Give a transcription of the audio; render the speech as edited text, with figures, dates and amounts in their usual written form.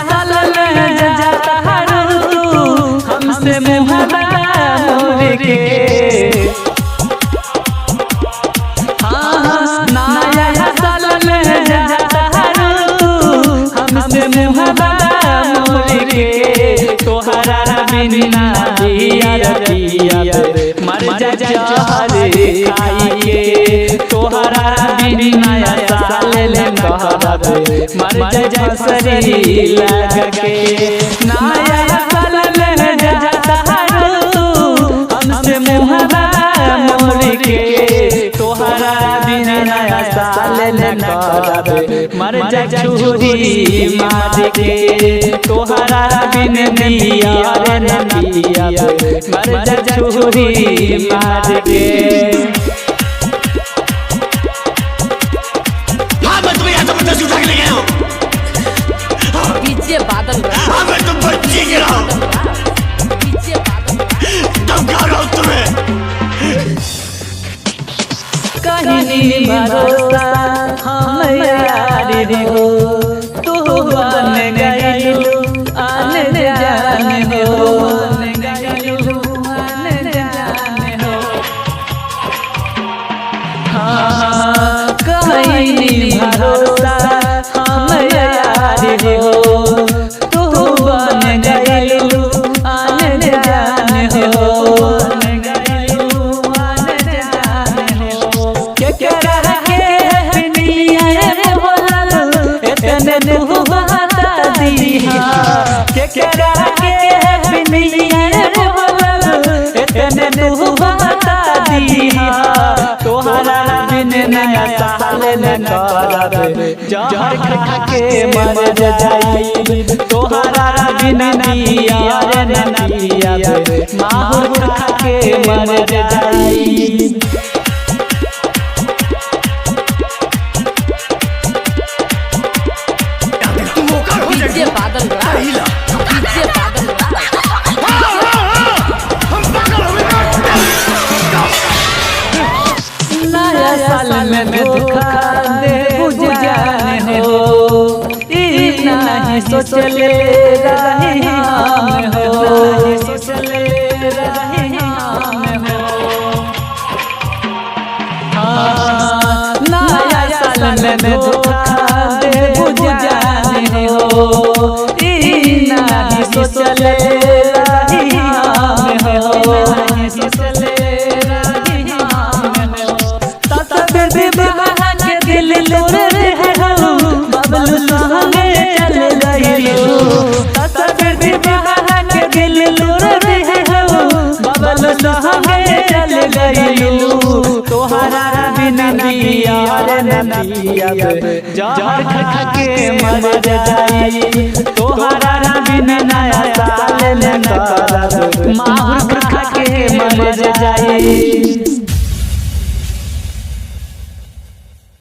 साल में जाता तू हमसे मुहब्बत मोर के। नया साल में जाता तू हमसे मुहब्बत मोर के। तोहरा बिना दिया मर जा जहर खाई के। तोहरा बिना साल में कहब मर जा फसरी लग के। नया साल में जाता तू हमसे मुहब्बत मोर के। तोहरा बिना साल में कहब मर जा छुरी मार के। तोहरा बिन दिया नदिया मर जा छुरी मार के। उठा के ले गए हो पीछे बादल मैं तो बच्ची गिरा पीछे बादल धमका रहा हूँ तुम्हें। कहीं भरोसा हम यार हो तू बन गई आन जान हो। कहीं भरोसा हम यार हो तू बन गई आन जान हो। केकरा के पिनिया बोलल इतने तू बता दिया। केकरा के पिनिया बोलल इतने तू बता दिया। तोहरा बिन नया साल में करब जहर खा के मर जाई। तोहरा बिन दिया नदिया माहुर खा के मर जाई। पीछे बादल पीछे बादल नया साल में धोखा दे बुझान हो ई नहीं सोचले रही हम हो। सोचले रही हम हो। नया साल में धोखा दे बुझान हो ई नहीं सोचले रही हम हो। सोचले रही हम हो। विवाह के दिल तोड़ हो बबलू संगे चल गइलो। विवाह के दिल तोड़ हो बबलू संगे चल गइलो। तोहरा बिन दिया नदिया जहर खा के मर जाई। तोहरा बिन नया साल में करब माहुर खा के मर जाई।